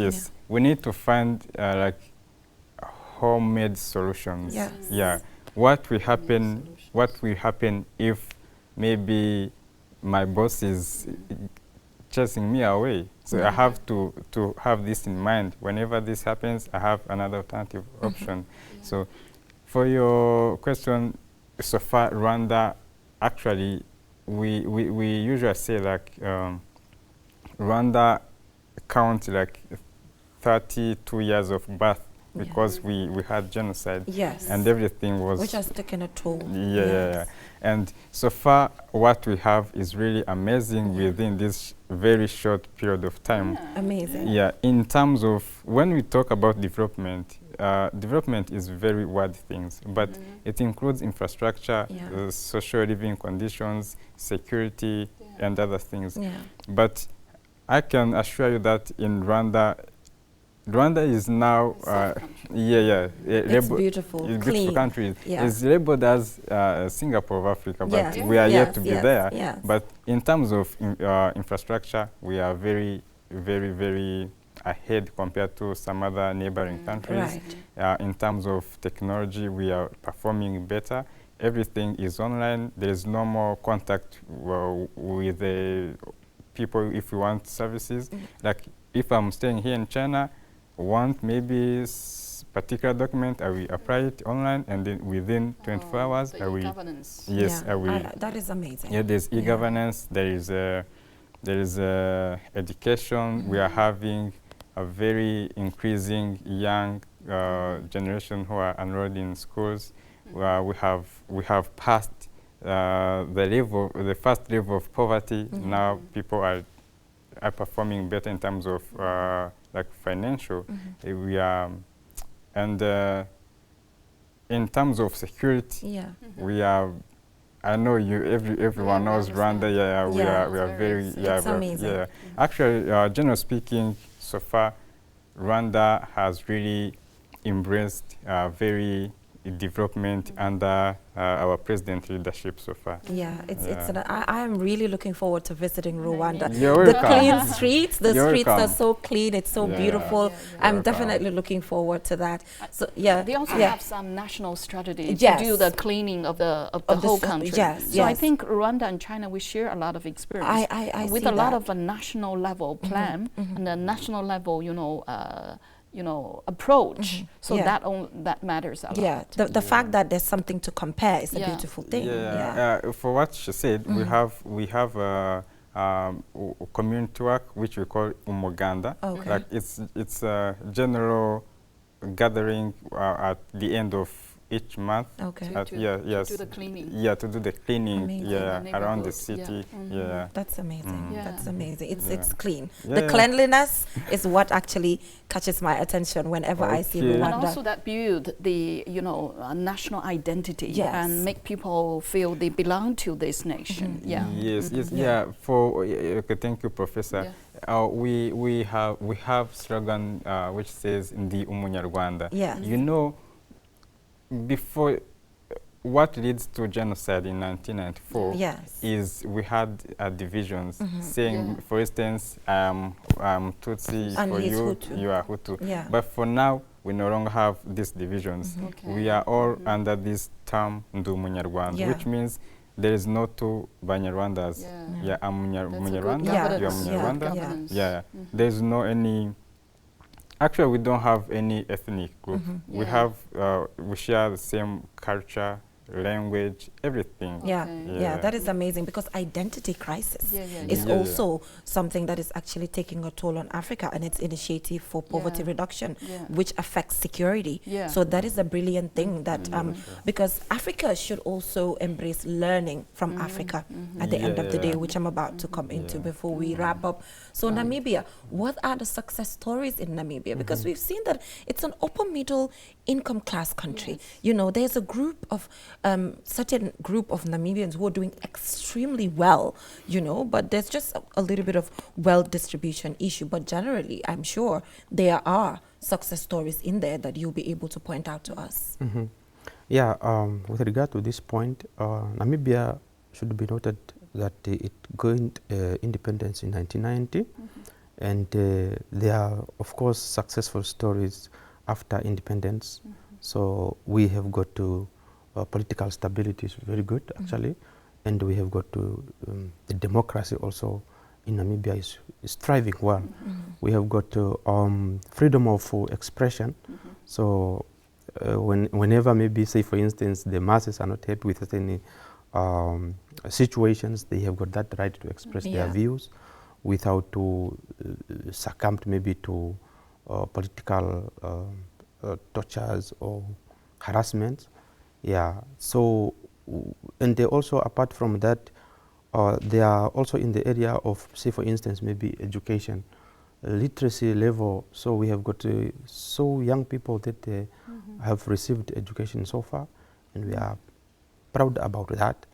Speaker 3: We need to find like homemade solutions. What will happen if maybe my boss is chasing me away? So I have to have this in mind. Whenever this happens, I have another alternative option. So for your question, so far Rwanda, actually we usually say like Rwanda counts like 32 years of birth, because we had genocide, and everything was,
Speaker 1: which has taken a toll.
Speaker 3: And so far what we have is really amazing within this very short period of time.
Speaker 1: Amazing.
Speaker 3: In terms of when we talk about development, development is very wide things, but it includes infrastructure, social living conditions, security, and other things. But I can assure you that in Rwanda is now,
Speaker 1: it's beautiful,
Speaker 3: it's
Speaker 1: clean.
Speaker 3: Beautiful country. It's labeled as Singapore of Africa, but we are yet to be there. But in terms of infrastructure, we are very, very, very ahead compared to some other neighboring countries. In terms of technology, we are performing better. Everything is online. There is no more contact with the people if we want services. Like if I'm staying here in China, want maybe particular document, I will apply it online, and then within 24 hours,
Speaker 2: the
Speaker 3: I will.
Speaker 2: e-governance.
Speaker 3: Yes, I will.
Speaker 1: That is amazing.
Speaker 3: Yeah, there's e-governance. There is education. We are having a very increasing young generation who are enrolled in schools. We have passed the first level of poverty. Now people are performing better in terms of like financial. We are, and in terms of security, we are. I know everyone knows Rwanda. We are very.
Speaker 1: It's amazing.
Speaker 3: Actually, generally speaking, so far, Rwanda has really embraced very development under our president's leadership so far.
Speaker 1: Yeah, I am really looking forward to visiting Rwanda.
Speaker 3: You're
Speaker 1: The
Speaker 3: welcome.
Speaker 1: clean streets, the
Speaker 3: You're
Speaker 1: streets are
Speaker 3: welcome.
Speaker 1: so clean, it's so beautiful. I'm definitely looking forward to that. So
Speaker 2: They also have some national strategy
Speaker 1: Yes.
Speaker 2: to do the cleaning of the whole country.
Speaker 1: yes,
Speaker 2: So I
Speaker 1: yes.
Speaker 2: think Rwanda and China, we share a lot of experience
Speaker 1: I
Speaker 2: with
Speaker 1: see
Speaker 2: a lot
Speaker 1: that.
Speaker 2: of a national level plan and a national level, approach. So
Speaker 1: Yeah.
Speaker 2: that matters a lot.
Speaker 1: Yeah, the fact that there's something to compare is a beautiful thing.
Speaker 3: For what she said, we have community work which we call umuganda.
Speaker 1: Okay.
Speaker 3: Like it's a general gathering at the end of each month.
Speaker 1: Okay.
Speaker 2: To do the cleaning.
Speaker 3: Yeah, to do the cleaning.
Speaker 1: Amazing.
Speaker 3: Yeah, around the
Speaker 2: Neighborhoods, yeah.
Speaker 3: city. Yeah.
Speaker 1: That's amazing.
Speaker 2: Yeah.
Speaker 1: That's amazing. It's
Speaker 3: Yeah.
Speaker 1: it's clean.
Speaker 3: Yeah,
Speaker 1: The
Speaker 3: yeah.
Speaker 1: cleanliness is what actually catches my attention whenever I see
Speaker 3: Okay.
Speaker 2: And
Speaker 1: Rwanda.
Speaker 2: also that build the national identity
Speaker 1: Yes.
Speaker 2: and make people feel they belong to this nation. Yeah.
Speaker 3: Yes, yes,
Speaker 1: Yeah.
Speaker 3: yeah. Okay, thank you, Professor. We have slogan which says "Ndi Umunyarwanda."
Speaker 1: Yes.
Speaker 3: You know, before what leads to genocide in 1994
Speaker 1: Yes.
Speaker 3: is we had divisions saying,
Speaker 2: Yeah.
Speaker 3: for instance, Tutsi
Speaker 1: And
Speaker 3: for
Speaker 1: he's
Speaker 3: you,
Speaker 1: Hutu.
Speaker 3: you are Hutu.
Speaker 1: Yeah.
Speaker 3: But for now, we no longer have these divisions.
Speaker 2: Okay.
Speaker 3: We are all under this term Ndi Umunyarwanda,
Speaker 1: Yeah.
Speaker 3: which means there is no two Banyarwandas.
Speaker 2: Yeah.
Speaker 3: Yeah, I'm
Speaker 2: That's a good
Speaker 3: Munyarwanda,
Speaker 1: Yeah.
Speaker 3: you are
Speaker 2: governance.
Speaker 3: Munyarwanda.
Speaker 2: Governance.
Speaker 3: Yeah, there's no any. Actually, we don't have any ethnic group. We
Speaker 2: Yeah.
Speaker 3: have, we share the same culture, language, everything.
Speaker 1: Yeah,
Speaker 2: Okay.
Speaker 1: yeah, that is amazing because identity crisis
Speaker 2: Yeah, yeah,
Speaker 1: is
Speaker 3: yeah.
Speaker 1: also something that is actually taking a toll on Africa and its initiative for poverty
Speaker 2: Yeah.
Speaker 1: reduction,
Speaker 2: Yeah.
Speaker 1: which affects security.
Speaker 2: Yeah.
Speaker 1: So that is a brilliant thing that because Africa should also embrace learning from Africa at the end of the day,
Speaker 3: Yeah.
Speaker 1: which I'm about to come into
Speaker 3: Yeah.
Speaker 1: before we wrap up. So Namibia, what are the success stories in Namibia? Because we've seen that it's an upper middle income class country. You know, there's a group of certain group of Namibians who are doing extremely well, you know, but there's just a little bit of wealth distribution issue. But generally, I'm sure there are success stories in there that you'll be able to point out to us.
Speaker 4: Yeah, with regard to this point, Namibia should be noted that it gained independence in 1990, and there are, of course, successful stories after independence. So we have got to political stability is very good, actually, and we have got to the democracy also in Namibia is thriving well. We have got to, freedom of expression. So whenever maybe, say for instance, the masses are not happy with any situations, they have got that right to express their views without to succumb maybe to political tortures or harassment. Yeah, so, and they also, apart from that, they are also in the area of, say for instance, maybe education, literacy level. So we have got so young people that have received education so far, and we are proud about that.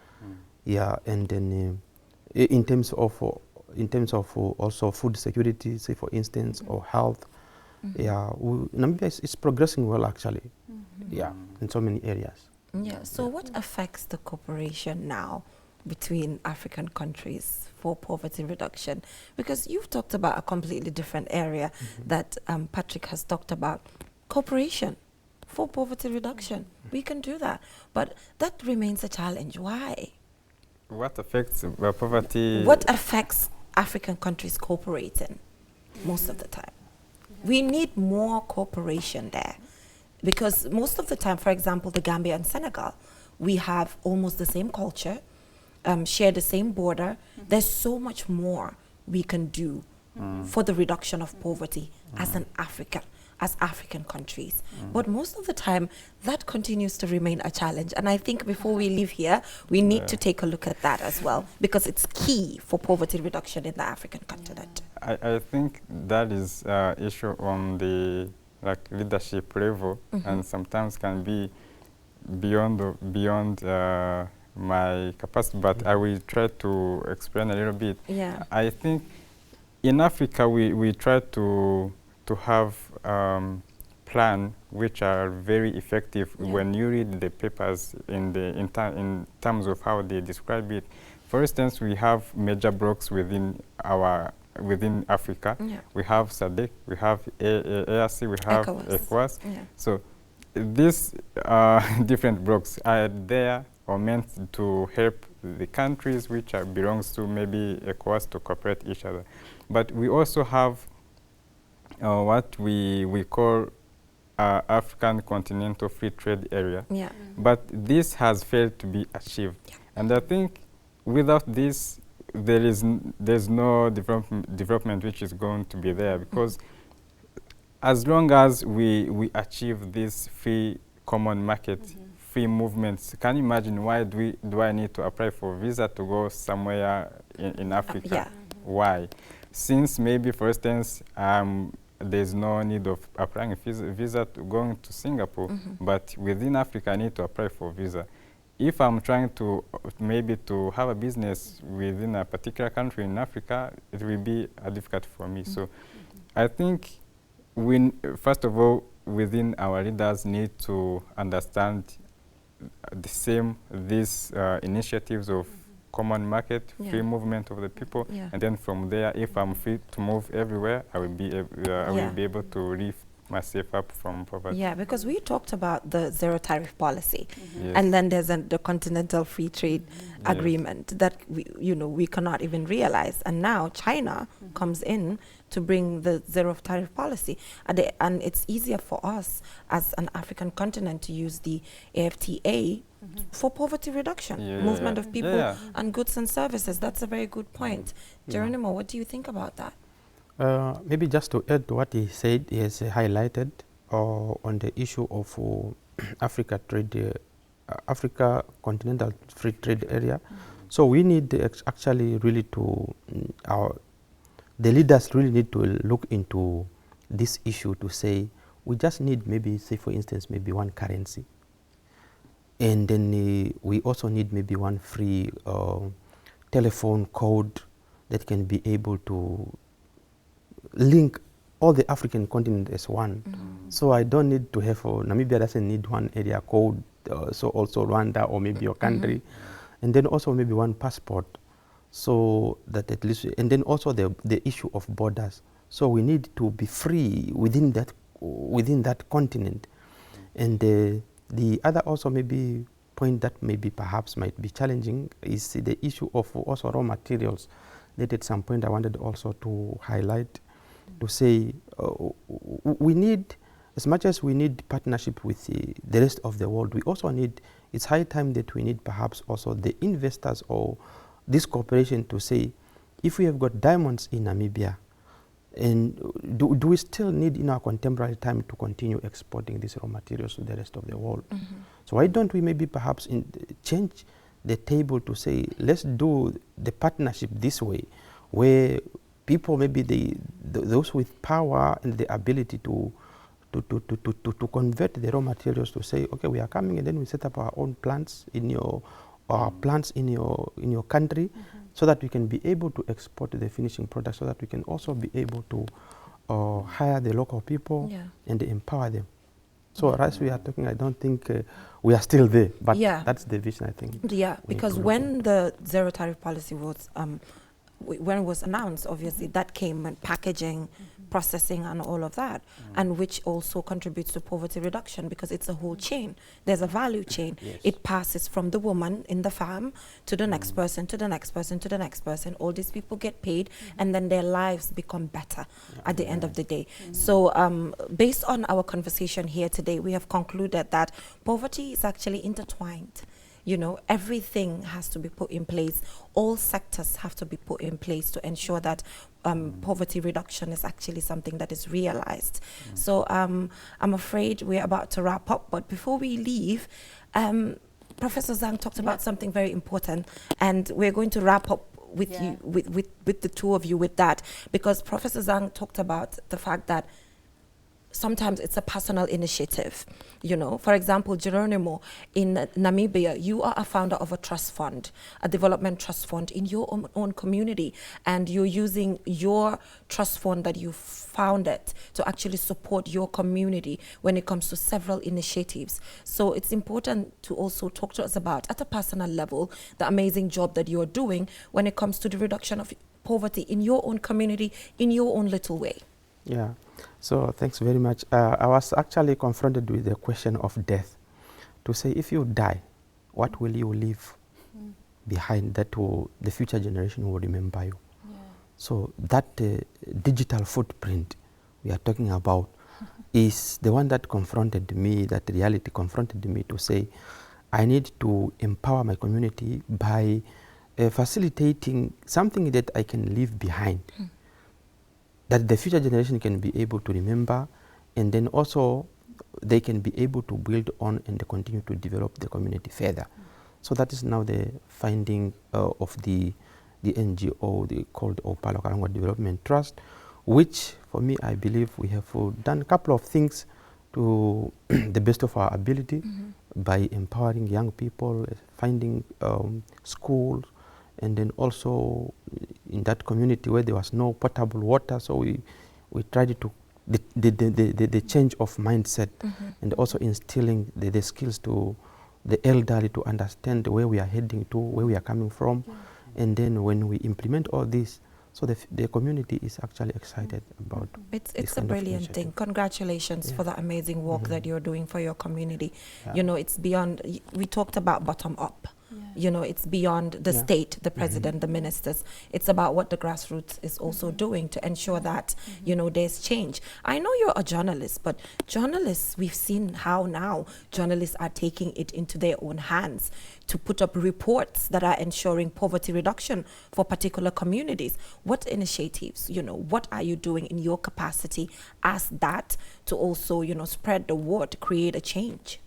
Speaker 4: Yeah, and then in terms of also food security, say for instance, or health, yeah, Namibia is progressing well actually. Yeah, in so many areas.
Speaker 1: Yeah, so what affects the cooperation now between African countries for poverty reduction? Because you've talked about a completely different area that Patrick has talked about, cooperation for poverty reduction. We can do that, but that remains a challenge. Why?
Speaker 3: What affects poverty?
Speaker 1: What affects African countries cooperating? most of the time. We need more cooperation there, because most of the time, for example, the Gambia and Senegal, we have almost the same culture, share the same border. There's so much more we can do for the reduction of poverty as African countries. But most of the time, that continues to remain a challenge. And I think before we leave here, we need to take a look at that as well, because it's key for poverty reduction in the African continent.
Speaker 3: I think that is issue on the leadership level, and sometimes can be beyond my capacity, but I will try to explain a little bit.
Speaker 1: Yeah.
Speaker 3: I think in Africa we try to have plan which are very effective. When you read the papers in terms of how they describe it. For instance, we have major blocks within Africa. We have SADC, we have ARC, we have ECOWAS. So these different blocks are there or meant to help the countries which belongs to maybe ECOWAS to cooperate each other. But we also have what we call African Continental Free Trade Area. But this has failed to be achieved. And I think without this, there's no development which is going to be there, because as long as we achieve this free common market, free movements, can you imagine why do I need to apply for visa to go somewhere in Africa? Why? Since maybe, for instance, there's no need of applying a visa to going to Singapore, but within Africa I need to apply for visa. If I'm trying to maybe to have a business within a particular country in Africa, it will be difficult for me. So I think first of all, within our leaders need to understand these initiatives of common market, free movement of the people, and then from there, if I'm free to move everywhere, I will be able to lift myself up from poverty.
Speaker 1: Yeah, because we talked about the zero tariff policy, and then there's the Continental Free Trade Agreement that we cannot even realize, and now China comes in to bring the zero tariff policy, and it's easier for us as an African continent to use the AfTA for poverty reduction, movement of people and goods and services. That's a very good point. Geronimo, what do you think about that?
Speaker 4: Maybe just to add to what he said, he has highlighted on the issue of Africa Continental Free Trade Area. So we need actually really to, the leaders really need to look into this issue to say, we just need maybe, say for instance, maybe one currency. And then we also need maybe one free telephone code that can be able to link all the African continent as one. So I don't need to have, Namibia doesn't need one area code, so also Rwanda or maybe your country. And then also maybe one passport, so that at least, and then also the issue of borders. So we need to be free within that continent. And the other also maybe point that maybe perhaps might be challenging is the issue of also raw materials. That at some point I wanted also to highlight, to say we need, as much as we need partnership with the rest of the world, we also need, it's high time that we need perhaps also the investors or this cooperation to say, if we have got diamonds in Namibia, and do we still need in our contemporary time to continue exporting these raw materials to the rest of the world? So why don't we maybe perhaps change the table to say, let's do the partnership this way, where people, maybe those with power and the ability to convert the raw materials to say, okay, we are coming, and then we set up our own plants in your country, so that we can be able to export the finishing product, so that we can also be able to hire the local people and empower them. So as we are talking, I don't think we are still there, but that's the vision, I think.
Speaker 1: Yeah, because when the zero tariff policy was when it was announced, obviously, that came and packaging, processing, and all of that, and which also contributes to poverty reduction because it's a whole chain. There's a value chain.
Speaker 4: Yes.
Speaker 1: It passes from the woman in the farm to the next person, to the next person, to the next person. All these people get paid, and then their lives become better at the end of the day. So based on our conversation here today, we have concluded that poverty is actually intertwined. You know, everything has to be put in place. All sectors have to be put in place to ensure that poverty reduction is actually something that is realized. So I'm afraid we're about to wrap up. But before we leave, Professor Zhang talked about something very important, and we're going to wrap up with you, with the two of you with that, because Professor Zhang talked about the fact that sometimes it's a personal initiative. You know, for example, Geronimo, in Namibia, you are a founder of a trust fund, a development trust fund in your own community, and you're using your trust fund that you founded to actually support your community when it comes to several initiatives. So it's important to also talk to us about, at a personal level, the amazing job that you're doing when it comes to the reduction of poverty in your own community, in your own little way.
Speaker 4: Yeah. So thanks very much. I was actually confronted with the question of death. To say, if you die, what will you leave behind that the future generation will remember you? Yeah. So that digital footprint we are talking about is the one that confronted me, that reality confronted me to say, I need to empower my community by facilitating something that I can leave behind. That the future generation can be able to remember, and then also they can be able to build on and continue to develop the community further. So that is now the finding of the NGO called Opalo Karangwa Development Trust, which for me I believe we have done a couple of things to the best of our ability by empowering young people, finding schools, and then also in that community where there was no potable water, so we tried to the change of mindset and also instilling the skills to the elderly to understand where we are heading to, where we are coming from, and then when we implement all this, so the community is actually excited about
Speaker 1: it's a brilliant thing. Congratulations for the amazing work that you're doing for your community. You know, it's beyond, we talked about bottom up. You know, it's beyond the state, the president, the ministers. It's about what the grassroots is also doing to ensure that, you know, there's change. I know you're a journalist, but journalists, we've seen how now journalists are taking it into their own hands to put up reports that are ensuring poverty reduction for particular communities. What initiatives, you know, what are you doing in your capacity as that to also, you know, spread the word, create a change?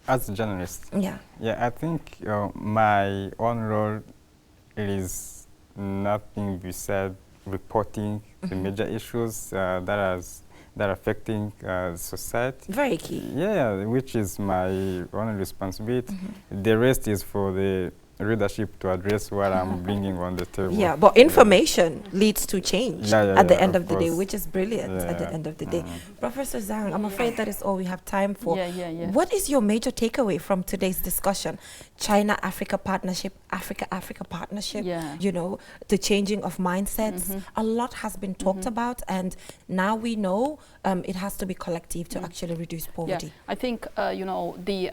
Speaker 3: As a journalist,
Speaker 1: yeah,
Speaker 3: I think my own role is nothing beside reporting the major issues that are affecting society.
Speaker 1: Very key.
Speaker 3: Yeah, which is my own responsibility. The rest is for the readership to address what I'm bringing on the table.
Speaker 1: Yeah, but information leads to change at the end of the day, which is brilliant at the end of the day. Professor Zhang, I'm afraid that is all we have time for. What is your major takeaway from today's discussion? China-Africa partnership, Africa-Africa partnership, you know, the changing of mindsets. A lot has been talked about, and now we know it has to be collective to actually reduce poverty.
Speaker 2: Yeah. I think, you know, the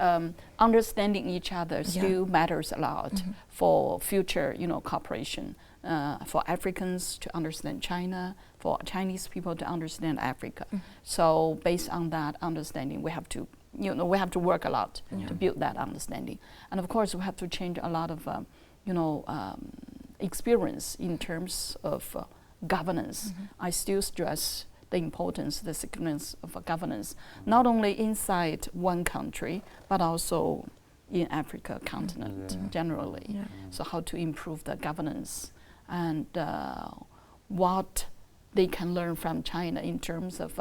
Speaker 2: understanding each other still matters a lot for future, you know, cooperation. For Africans to understand China, for Chinese people to understand Africa. So based on that understanding, we have to, you know, we have to work a lot to build that understanding. And of course, we have to change a lot of, you know, experience in terms of governance. I still stress the importance, the significance of governance, not only inside one country, but also in Africa continent generally. So how to improve the governance and what they can learn from China in terms of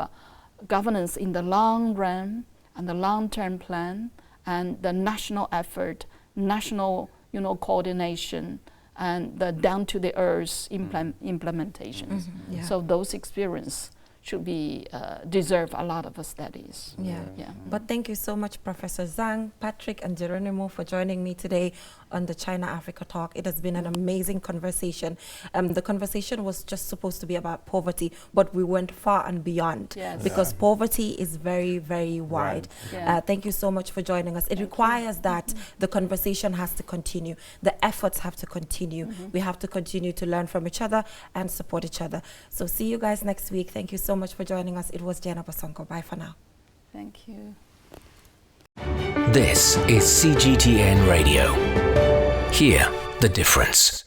Speaker 2: governance in the long run and the long-term plan and the national effort, national, you know, coordination and the down-to-the-earth implementations. So those experience should be deserve a lot of studies.
Speaker 1: Yeah.
Speaker 2: Yeah.
Speaker 1: But thank you so much, Professor Zhang, Patrick, and Geronimo, for joining me today on the China-Africa Talk. It has been an amazing conversation. The conversation was just supposed to be about poverty, but we went far and beyond,
Speaker 2: Yes.
Speaker 1: because poverty is very, very wide.
Speaker 2: Yeah.
Speaker 1: Thank you so much for joining us. It requires that the conversation has to continue. The efforts have to continue. We have to continue to learn from each other and support each other. So see you guys next week. Thank you so much for joining us. It was Jenna Basonko. Bye for now.
Speaker 2: Thank you.
Speaker 5: This is CGTN Radio. Hear the difference.